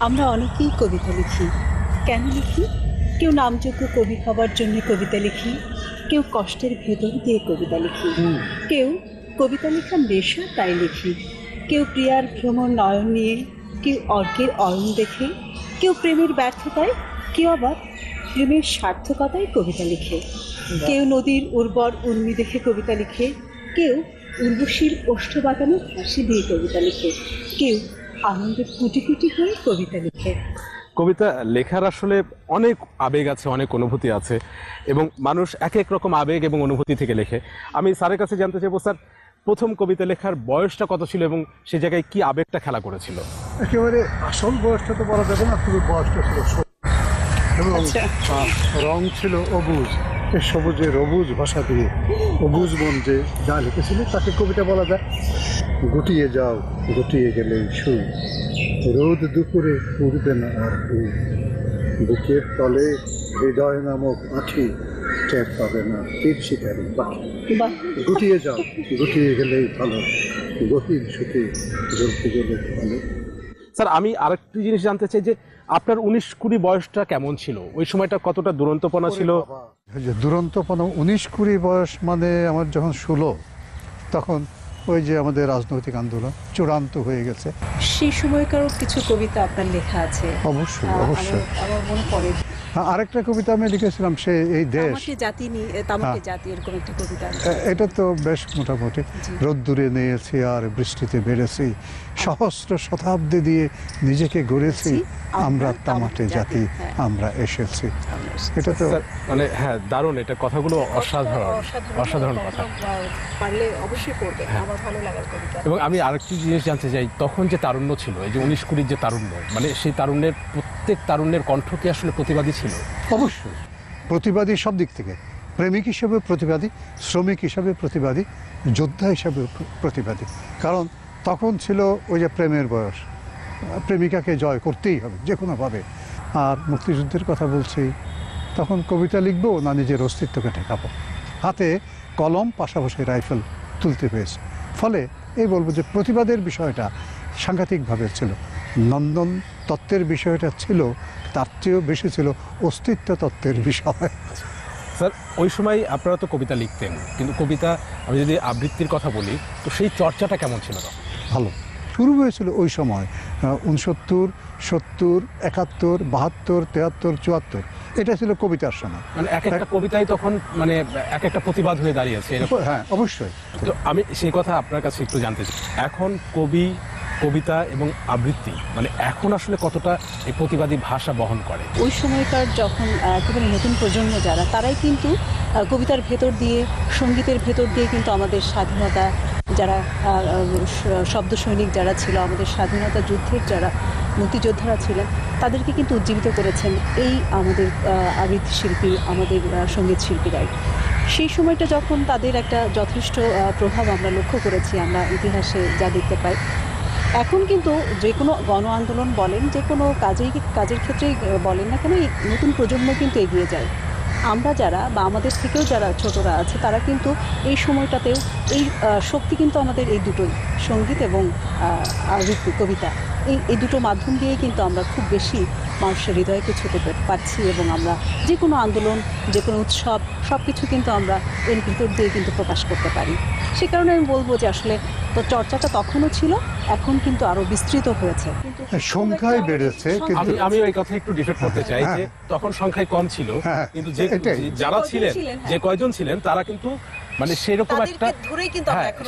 আমরা অনেকেই কবিতা লিখি। কেন লিখি? কেউ নামযোগ্য কবি হবার জন্য কবিতা লিখি, কেউ কষ্টের ভেতর দিয়ে কবিতা লিখি, কেউ কবিতা লেখার নেশা তাই লিখি, কেউ প্রিয়ার ভ্রমণ নয়ন নিয়ে, কেউ অর্কের অয়ন দেখে, কেউ প্রেমের ব্যর্থতায়, কেউ আবার প্রেমের সার্থকতায় কবিতা লিখে, কেউ নদীর উর্বর উর্মি দেখে কবিতা লিখে, কেউ উর্বশীর ওষ্ঠ বাগানে হাসি দিয়ে কবিতা লিখে, কেউ আনন্দের কুটি কুটি হয়ে কবিতা লিখে। কবিতা লেখার আসলে অনেক আবেগ আছে, অনেক অনুভূতি আছে এবং মানুষ এক এক রকম আবেগ এবং অনুভূতি থেকে লেখে। আমি স্যারের কাছে জানতে চাইবো, স্যার প্রথম কবিতা লেখার বয়সটা কত ছিল এবং সে জায়গায় কি আবেগটা খেলা করেছিল? একেবারে আসল বয়সটা তো বলা যাবে না, পুরো বয়সটা ছিল এবং রং ছিল অবুজ। এই সবুজের অবুজ ভাষা দিয়ে অবুজ মন যে যা লিখেছিল তাকে কবিতা বলা যায়। গুটিয়ে যাও গুটিয়ে গেলে সুর, রোদ দুপুরে উঠবে না আর ফুল, বুকের তলে হৃদয় নামক আঁখি, টের পাবে না তীর শিকারী পাখি। গুটিয়ে যাও গুটিয়ে গেলেই ভালো, গভীর সুখে জ্বলতে গেলে ভালো। স্যার আমি আরেকটি জিনিস জানতে চাই যে আপনার 19-20 বয়সটা কেমন ছিল? ওই সময়টা কতটা দুরন্তপনা ছিল? যে দুরন্তপনা 19-20 বয়স মানে আমার যখন 16, তখন ওই যে আমাদের রাজনৈতিক আন্দোলন চূড়ান্ত হয়ে গেছে। সেই সময়কারও কিছু কবিতা আপনার লেখা আছে। অবশ্যই অবশ্যই। আমার মনে পড়ে আরেকটা কবিতা আমি লিখেছিলাম, সে এই দেশ তামাকে জাতি, এরকম একটা কবিতা। এটা তো বেশ মোটামুটি। রোদ্দুরে নিয়েছি আর বৃষ্টিতে বেড়েছি, সহস্র শতাব্দী দিয়ে নিজেকে গড়েছি, আমরা তামাটে জাতি, আমরা এসেছি। এটা তো মানে হ্যাঁ, দারুণ। এটা কথাগুলো অসাধারণ কথা। পারলে অবশ্যই পড়বে, আমার ভালো লাগার কবিতা। এবং আমি আরেকটি জিনিস জানতে চাই, তখন যে তারুণ্য ছিল, এই যে 19-20 যে তারুণ্য, মানে সেই তারুণ্যের প্রত্যেক তারুণ্যের কণ্ঠ কি আসলে প্রতিবাদী ছিল? অবশ্যই প্রতিবাদী, সব দিক থেকে। প্রেমিক হিসেবে প্রতিবাদী, শ্রমিক হিসাবে প্রতিবাদী, যোদ্ধা হিসাবে প্রতিবাদী। কারণ তখন ছিল ওই যে প্রেমের বয়স, প্রেমিকাকে জয় করতেই হবে যে কোনোভাবে। আর মুক্তিযুদ্ধের কথা বলছি, তখন কবিতা লিখবো না নিজের অস্তিত্বকে ঠেকাবো, হাতে কলম পাশাপাশি রাইফেল তুলতে হয়েছে। ফলে এই বলবো যে প্রতিবাদের বিষয়টা সাংঘাতিকভাবে ছিল। নন্দন তত্ত্বের বিষয়টা ছিল, তার চেয়েও বেশি ছিল অস্তিত্ব তত্ত্বের বিষয়। স্যার ওই সময় আপনারা তো কবিতা লিখতেন, কিন্তু কবিতা, আমি যদি আবৃত্তির কথা বলি, তো সেই চর্চাটা কেমন ছিল? ভালো শুরু হয়েছিল ওই সময় 69, 70, 71, 72, 73, 74, এটা ছিল কবিতার সময়। মানে এক একটা কবিতাই তখন মানে এক একটা প্রতিবাদ হয়ে দাঁড়িয়েছে। হ্যাঁ অবশ্যই। তো আমি সেই কথা আপনার কাছে একটু জানতে চাই, এখন কবিতা এবং আবৃত্তি মানে এখন আসলে কতটা এই প্রতিবাদী ভাষা বহন করে? ওই সময়কার যখন একেবারে নতুন প্রজন্ম যারা, তারাই কিন্তু কবিতার ভেতর দিয়ে, সঙ্গীতের ভেতর দিয়ে কিন্তু আমাদের স্বাধীনতা, যারা শব্দ সৈনিক যারা ছিল, আমাদের স্বাধীনতা যুদ্ধের যারা মুক্তিযোদ্ধারা ছিলেন, তাদেরকে কিন্তু উজ্জীবিত করেছেন এই আমাদের আবৃত্তি শিল্পী, আমাদের সঙ্গীত শিল্পীরাই। সেই সময়টা যখন তাদের একটা যথেষ্ট প্রভাব আমরা লক্ষ্য করেছি, আমরা ইতিহাসে যা দেখতে পাই। এখন কিন্তু যে কোনো গণ আন্দোলন বলেন, যে কোনো কাজের ক্ষেত্রেই বলেন না কেন, এই নতুন প্রজন্ম কিন্তু এগিয়ে যায়। আমরা যারা বা আমাদের থেকেও যারা ছোটরা আছে, তারা কিন্তু এই সময়টাতেও এই শক্তি কিন্তু আমাদের এই দুটোই, সঙ্গীত এবং আবৃত্তি, কবিতা, এই দুটো মাধ্যম দিয়েই কিন্তু আমরা খুব বেশি মানুষের হৃদয়কে ছুঁতে পারছি এবং আমরা যে কোনো আন্দোলন, যে কোনো উৎসব, সব কিছু কিন্তু আমরা এর ভিতর দিয়ে কিন্তু প্রকাশ করতে পারি। সে কারণে আমি বলবো যে আসলে তো চর্চাটা তখনও ছিল, এখন কিন্তু আরো বিস্তৃত হয়েছে, সংখ্যায় বেড়েছে। কিন্তু আমি ওই কথা একটু ডিফেক্ট করতে চাই যে তখন সংখ্যায় কম ছিল, কিন্তু যে যারা ছিলেন, যে কয়জন ছিলেন, তারা কিন্তু মানে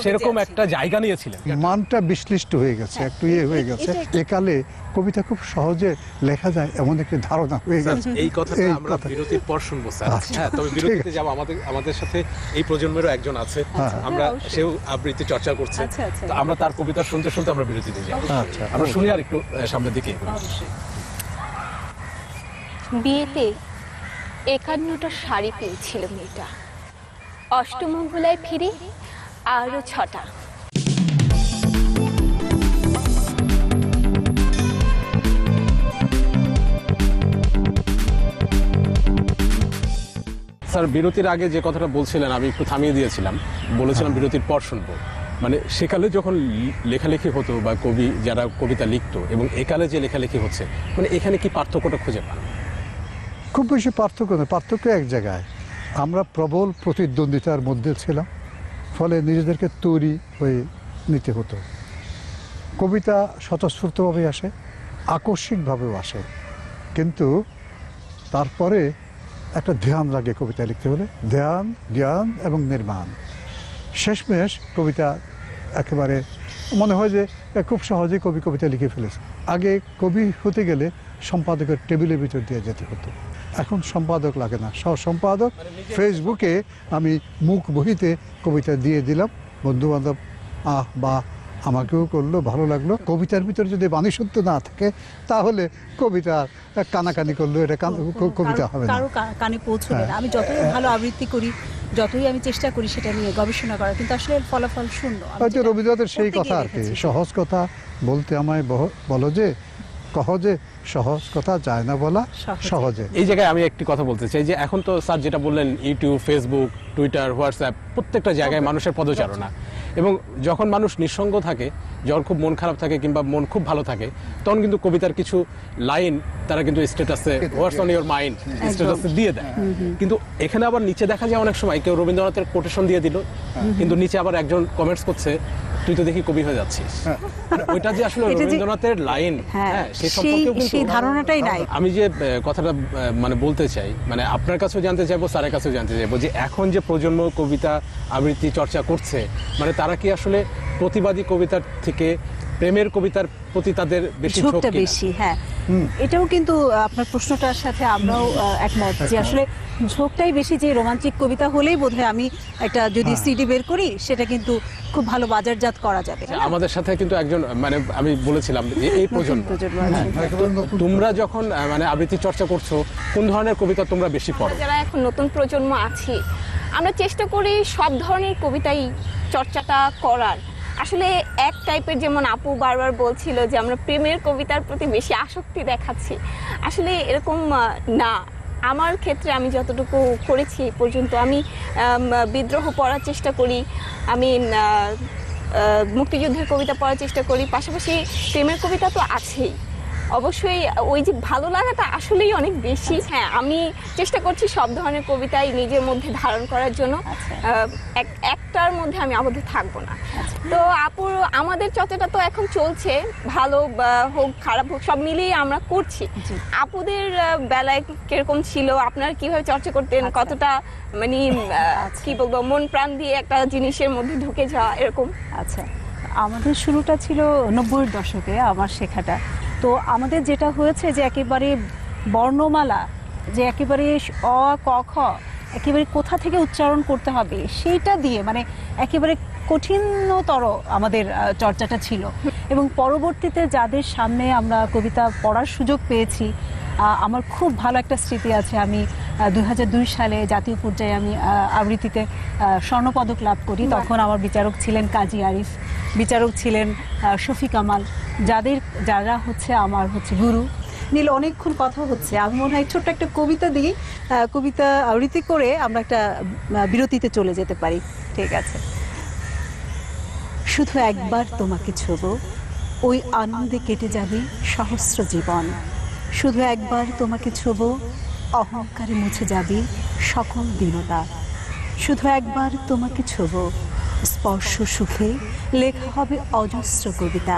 সেরকম একটা জায়গা নিয়েছিলেন। মানটা বিশ্লিষ্ট হয়ে গেছে, একটু হয়ে গেছে। একালে কবিতা খুব সহজে লেখা যায় এমন একটি ধারণা হয়ে গেছে। এই কথাটা আমরা বিরতির পর শুনবো স্যার। হ্যাঁ, তবে বিরতিতে যাব। আমাদের সাথে এই প্রজন্মেরও একজন আছে, আমরা সেও আবৃত্তি চর্চা করছে, তো আমরা তার কবিতা শুনতে শুনতে আমরা বিরতিতে যাব। আমরা শুনি আর একটু সামনের দিকে। বিয়েতে 51টা শাড়ি পেয়েছিল মেয়েটা, অষ্টমঙ্গলায় ফিরে আরো 6টা। স্যার বিরতির আগে যে কথাটা বলছিলেন আমি একটু থামিয়ে দিয়েছিলাম, বলেছিলাম বিরতির পর শুনবো। মানে সেকালে যখন লেখালেখি হতো বা কবি যারা কবিতা লিখতো এবং একালে যে লেখালেখি হচ্ছে, মানে এখানে কি পার্থক্যটা খুঁজে পান? খুব বেশি পার্থক্য নেই, পার্থক্য এক জায়গায়, আমরা প্রবল প্রতিদ্বন্দ্বিতার মধ্যে ছিলাম, ফলে নিজেদেরকে তৈরি হয়ে নিতে হতো। কবিতা স্বতঃস্ফূর্তভাবে আসে, আকস্মিকভাবেও আসে, কিন্তু তারপরে একটা ধ্যান লাগে কবিতা লিখতে হলে, ধ্যান, জ্ঞান এবং নির্মাণ। শেষমেশ কবিতা একেবারে মনে হয় যে খুব সহজেই কবি কবিতা লিখে ফেলেছে। আগে কবি হতে গেলে সম্পাদকের টেবিলের ভিতর দিয়ে যেতে হতো, এখন সম্পাদক লাগে না, সহ সম্পাদক ফেসবুকে আমি মুখ বহিতে কবিতা দিয়ে দিলাম, বন্ধুবান্ধব বা আমাকেও করলো, ভালো লাগলো। কবিতার ভিতরে যদি বাণীসত্য না থাকে তাহলে কবিতা কানাকানি করলো, এটা কবিতা হবে না, কারো কানে পৌঁছবে না। আমি যতই ভালো আবৃত্তি করি, যতই আমি চেষ্টা করি সেটা নিয়ে গবেষণা করার, কিন্তু আসলে এর ফলাফল শূন্য। হয়তো রবীন্দ্রনাথের সেই কথা আর কি, সহজ কথা বলতে আমায় বলো যে সহজে, সহজ কথা যায় না বলা সহজে। এই জায়গায় আমি একটি কথা বলতে চাই যে এখন তো স্যার যেটা বললেন, ইউটিউব, ফেসবুক, টুইটার, হোয়াটসঅ্যাপ, প্রত্যেকটা জায়গায় মানুষের পদচারণা, এবং যখন মানুষ নিঃসঙ্গ থাকে, যখন খুব মন খারাপ থাকে কিংবা মন খুব ভালো থাকে, তখন কিন্তু কবিতার কিছু লাইন তারা কিন্তু স্ট্যাটাসে, হোয়াটস অন ইওর মাইন্ড স্ট্যাটাসে দিয়ে দেয়। কিন্তু এখানে আবার নিচে দেখা যায় অনেক সময় কেউ রবীন্দ্রনাথের কোটেশন দিয়ে দিল, কিন্তু নিচে আবার একজন কমেন্টস করছে, তুই তো দেখি কবি হয়ে যাচ্ছিস। ওইটা যে আসলে রবীন্দ্রনাথের লাইন, সেই ধারণাটাই নাই। আমি যে কথাটা মানে বলতে চাই, মানে আপনার কাছেও জানতে চাইবো, স্যারের কাছেও জানতে চাইবো যে এখন যে প্রজন্ম কবিতা আবৃত্তি চর্চা করছে, মানে তারা কি আসলে প্রতিবাদী কবিতার থেকে প্রেমের কবিতার প্রতি তাদের বেশি ঝোঁকটা বেশি? হ্যাঁ, এটাও কিন্তু আপনার প্রশ্নটার সাথে আমরাও একমত যে আসলে ঝোঁকটাই বেশি, যে রোমান্টিক কবিতা হলেই বোধহয় আমি একটা যদি সিডি বের করি সেটা কিন্তু খুব ভালো বাজারজাত করা যাবে। আমাদের সাথে কিন্তু একজন, মানে আমি বলেছিলাম যে এই প্রজন্ম, তোমরা যখন মানে আবৃত্তি চর্চা করছো, কোন ধরনের কবিতা তোমরা বেশি পড়ো? যারা এখন নতুন প্রজন্ম আছি, আমরা চেষ্টা করি সব ধরনের কবিতাই চর্চাটা করার। আসলে এক টাইপের, যেমন আপু বারবার বলছিল যে আমরা প্রেমের কবিতার প্রতি বেশি আসক্তি দেখাচ্ছি, আসলে এরকম না। আমার ক্ষেত্রে আমি যতটুকু করেছি এই পর্যন্ত, আমি বিদ্রোহ পড়ার চেষ্টা করি, আমি মুক্তিযুদ্ধের কবিতা পড়ার চেষ্টা করি, পাশাপাশি প্রেমের কবিতা তো আছেই। অবশ্যই ওই যে ভালো লাগাটা আসলেই অনেক বেশি। হ্যাঁ, আমি চেষ্টা করছি সব ধরনের কবিতাই নিজের মধ্যে ধারণ করার জন্য, একটার মধ্যে আমি আবদ্ধ থাকবো না। তো আপুর আমাদের চর্চাটা তো এখন চলছে, ভালো হোক খারাপ হোক সব মিলিয়ে আমরা করছি। আপুদের বেলায় কিরকম ছিল, আপনারা কিভাবে চর্চা করতেন, কতটা মানে কি বলবো, মন প্রাণ দিয়ে একটা জিনিসের মধ্যে ঢুকে যাওয়া এরকম? আচ্ছা, আমাদের শুরুটা ছিল 90-এর দশকে আমার শেখাটা। তো আমাদের যেটা হয়েছে যে একেবারে বর্ণমালা, যে একেবারে অ ক খ একেবারে কোথা থেকে উচ্চারণ করতে হবে সেইটা দিয়ে, মানে একেবারে কঠিনতর আমাদের চর্চাটা ছিল। এবং পরবর্তীতে যাদের সামনে আমরা কবিতা পড়ার সুযোগ পেয়েছি, আমার খুব ভালো একটা স্মৃতি আছে। আমি 2002 সালে জাতীয় পর্যায়ে আমি আবৃত্তিতে স্বর্ণপদক লাভ করি। তখন আমার বিচারক ছিলেন কাজী আরিফ, বিচারক ছিলেন শফিক কামাল, যারা হচ্ছে আমার গুরু। নীল, অনেকক্ষণ কথা হচ্ছে, আমি মনে হয় ছোট্ট একটা কবিতা দিই, কবিতা আবৃত্তি করে আমরা একটা বিরতিতে চলে যেতে পারি। ঠিক আছে। শুধু একবার তোমাকে ছোবো, ওই আনন্দে কেটে যাবে সহস্র জীবন। শুধু একবার তোমাকে ছোবো, অহংকারে মুছে যাবে সকল দীনতা। শুধু একবার তোমাকে ছোবো, স্পর্শ সুখে লেখা হবে অজস্র কবিতা।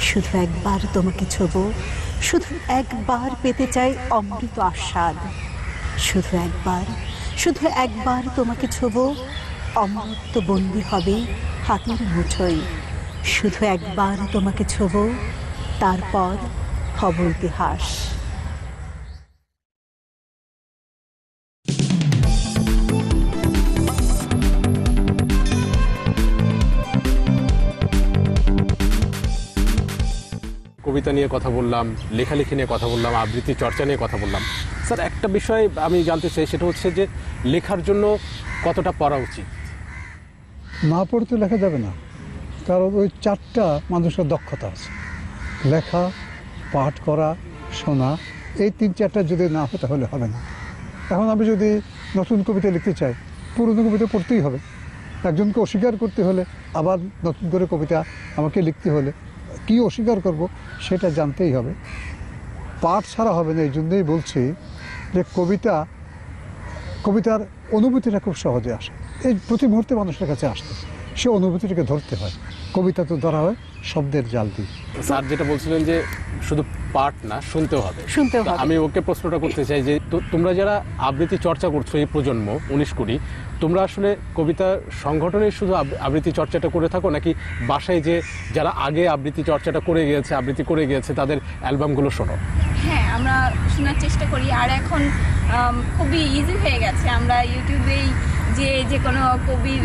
শুধু একবার তোমাকে ছোবো, শুধু একবার পেতে চাই অমৃত আস্বাদ। শুধু একবার তোমাকে ছোবো, অমৃত বন্দী হবে হাতের মুঠোয়। শুধু একবার তোমাকে ছোবো, তারপর হব ইতিহাস। কবিতা নিয়ে কথা বললাম, লেখালেখি নিয়ে কথা বললাম, আবৃত্তি চর্চা নিয়ে কথা বললাম। স্যার, একটা বিষয় আমি জানতে চাই, সেটা হচ্ছে যে লেখার জন্য কতটা পড়া উচিত? না পড়তে লেখা যাবে না, কারণ ওই 4টা মানুষের দক্ষতা আছে, লেখা, পাঠ করা, শোনা, এই 3-4টা যদি না হয় তাহলে হবে না। এখন আমি যদি নতুন কবিতা লিখতে চাই, পুরনো কবিতা পড়তেই হবে, একজনকে অস্বীকার করতে হলে আবার নতুন করে কবিতা আমাকে লিখতে হলে কী অস্বীকার করব সেটা জানতেই হবে। পাঠ ছাড়া হবে না, এই জন্যই বলছি যে কবিতার অনুভূতিটা খুব সহজে আসে, এই প্রতি মুহূর্তে মানুষের কাছে আসতে, সে অনুভূতিটাকে ধরতে হয়। কবিতা তো ধরা হয় শব্দের জাল দিয়ে। স্যার যেটা বলছিলেন যে শুধু পাঠ না, শুনতেও হবে। তো আমি ওকে প্রশ্নটা করতে চাই যে তোমরা যারা আবৃত্তি চর্চা করছো, এই প্রজন্ম 19-20, তোমরা আসলে কবিতা সংগঠনে শুধু আবৃত্তি চর্চাটা করে থাকো, নাকি বাসায় যে যারা আগে আবৃত্তি চর্চাটা করে গিয়েছে, আবৃত্তি করে গিয়েছে, তাদের অ্যালবামগুলো শোনো? হ্যাঁ, আমরা শোনার চেষ্টা করি। আর এখন খুবই ইজি হয়ে গেছে, আমরা ইউটিউবেই যে কোনো কবির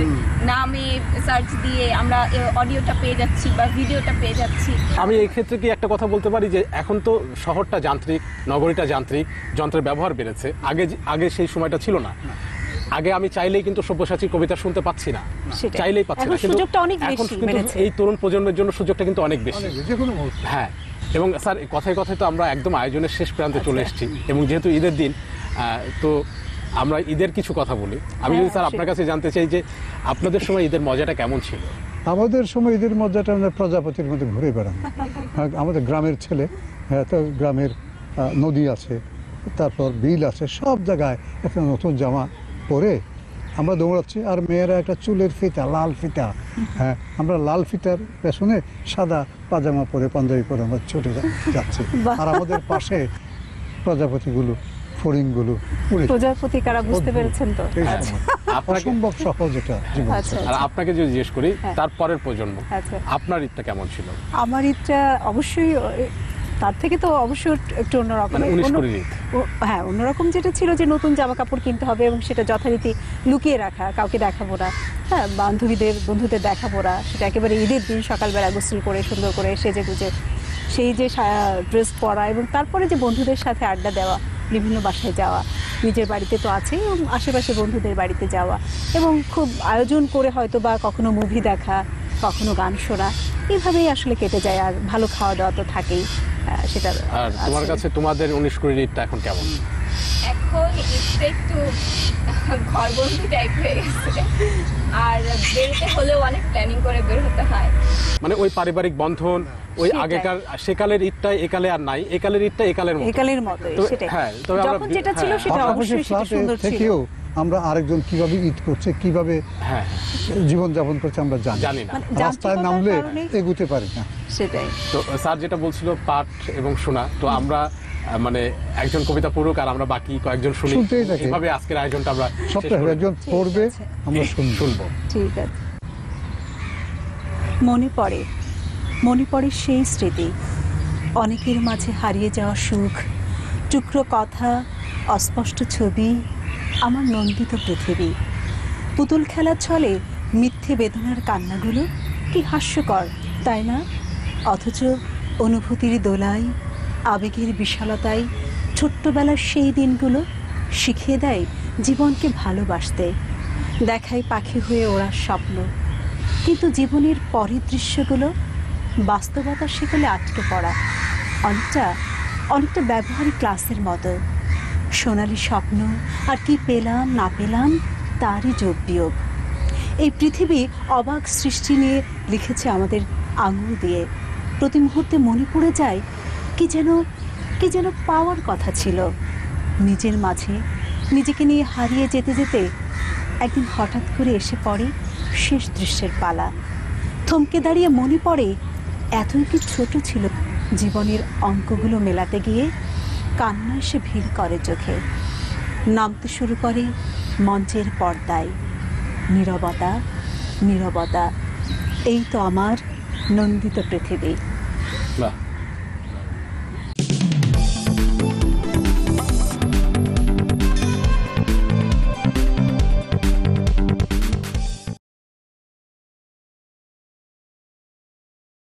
নামে সার্চ দিয়ে আমরা অডিওটা পেয়ে যাচ্ছি বা ভিডিওটা পেয়ে যাচ্ছি। আমি এই ক্ষেত্রে কি একটা কথা বলতে পারি যে এখন তো শহরটা যান্ত্রিক, নগরীটা যান্ত্রিক, যন্ত্রের ব্যবহার বেড়েছে। আগে সেই সময়টা ছিল না। আগে আমি চাইলেই কিন্তু সব্যসাচীর কবিতা শুনতে পাচ্ছি না, চাইলেই পাচ্ছি না, কিন্তু এখন কিন্তু এই তরুণ প্রজন্মের জন্য সুযোগটা কিন্তু অনেক বেশি। হ্যাঁ, এবং স্যার কথায় কথায় তো আমরা একদম আয়োজনের শেষ প্রান্তে চলে এসেছি, এবং যেহেতু ঈদের দিন, তো আমরা ঈদের কিছু কথা বলি। আমি যদি স্যার আপনার কাছে জানতে চাই যে আপনাদের সময় ঈদের মজাটা কেমন ছিল? আমাদের সময় ঈদের মজাটা আমরা প্রজাপতির মধ্যে ঘুরে বেড়ান। আমাদের গ্রামের ছেলে, তো গ্রামের নদী আছে, তারপর বিল আছে, সব জায়গায় একটা নতুন জামা পরে আমরা দৌড়াচ্ছি, আর মেয়েরা একটা চুলের ফিতা, লাল ফিতা, হ্যাঁ, আমরা লাল ফিতার পেছনে সাদা পাজামা পরে, পাঞ্জাবি পরে আমরা ছুটে যাচ্ছি, আর আমাদের পাশে প্রজাপতিগুলো, ফড়িংগুলো প্রজাপতি কারা বুঝতে পেরেছেন তো? অসম্ভব সহজ এটা জীবন। আর আপনাকে যদি জিজ্ঞেস করি তারপরের প্রজন্ম, আপনার ঈদটা কেমন ছিল? আমার ঈদটা অবশ্যই তার থেকে তো অবশ্যই একটু অন্যরকম। হ্যাঁ, অন্যরকম যেটা ছিল যে নতুন জামা কাপড় কিনতে হবে এবং সেটা যথারীতি লুকিয়ে রাখা, কাউকে দেখাবো না। হ্যাঁ, বন্ধুদের দেখাবো না, সেটা একেবারে ঈদের দিন সকালবেলা গোসল করে সুন্দর করে সেজে গুজে সেই যে ড্রেস পরা, এবং তারপরে যে বন্ধুদের সাথে আড্ডা দেওয়া, বিভিন্ন বাসায় যাওয়া, নিজের বাড়িতে তো আছে এবং আশেপাশে বন্ধুদের বাড়িতে যাওয়া, এবং খুব আয়োজন করে হয়তো বা কখনো মুভি দেখা, কখনো গান শোনা, এইভাবেই আসলে কেটে যায়। আর ভালো খাওয়া দাওয়া তো থাকেই, সেটা। আর তোমার কাছে তোমাদের 19-20 ঈদটা এখন কেমন? এখন ঈদটা একটু ঘরবন্দি টাইপ হয়ে গেছে, আর বেরোতে হলেও অনেক প্ল্যানিং করে বের হতে হয়। মানে ওই পারিবারিক বন্ধন, ওই আগেকার সেকালের ঈদটা একালে আর নাই, একালের ঈদটা একালের মতো। হ্যাঁ, যখন যেটা ছিল সেটা অবশ্যই সুন্দর ছিল। আমরা আরেকজন কিভাবে ঈদ করছে, কিভাবে জীবনযাপন করছে আমরা জানি না, রাস্তায় নামলে এগুতে পারি না। সেটাই তো স্যার যেটা বলছিল পাঠ এবং শোনা, তো আমরা মানে একজন কবিতা পড়ুক আর আমরা বাকি কয়েকজন শুনি, এভাবে আজকের আয়োজনটা আমরা সপ্তাহে একজন পড়বে, আমরা শুনবো। ঠিক আছে। মনে পড়ে সেই স্মৃতি, অনেকের মাঝে হারিয়ে যাওয়া সুখ, টুকরো কথা, অস্পষ্ট ছবি, আমার নন্দিত পৃথিবী। পুতুল খেলার ছলে মিথ্যে বেদনার কান্নাগুলো কি হাস্যকর, তাই না? অথচ অনুভূতির দোলায়, আবেগের বিশালতায় ছোট্টবেলার সেই দিনগুলো শিখিয়ে দেয় জীবনকে ভালোবাসতে, দেখায় পাখি হয়ে ওড়ার স্বপ্ন। কিন্তু জীবনের পরের দৃশ্যগুলো বাস্তবতা সেগুলো আটকে পড়া, অনেকটা ব্যবহারিক ক্লাসের মতো। সোনালি স্বপ্ন আর কি পেলাম না পেলাম তারই যোগ বিয়োগ। এই পৃথিবী অবাক সৃষ্টি নিয়ে লিখেছে আমাদের আঙুল দিয়ে। প্রতি মুহূর্তে মনে পড়ে যায় কি যেন পাওয়ার কথা ছিল নিজের মাঝে। নিজেকে নিয়ে হারিয়ে যেতে যেতে একদিন হঠাৎ করে এসে পড়ে শেষ দৃশ্যের পালা। থমকে দাঁড়িয়ে মনে পড়ে এতই কি ছোট ছিল জীবনের অঙ্কগুলো মেলাতে গিয়ে। কান্না এসে ভিড় করে চোখে, নামতে শুরু করে মঞ্চের পর্দায়। নীরবতা, এই তো আমার নন্দিত পৃথিবী। বাহ।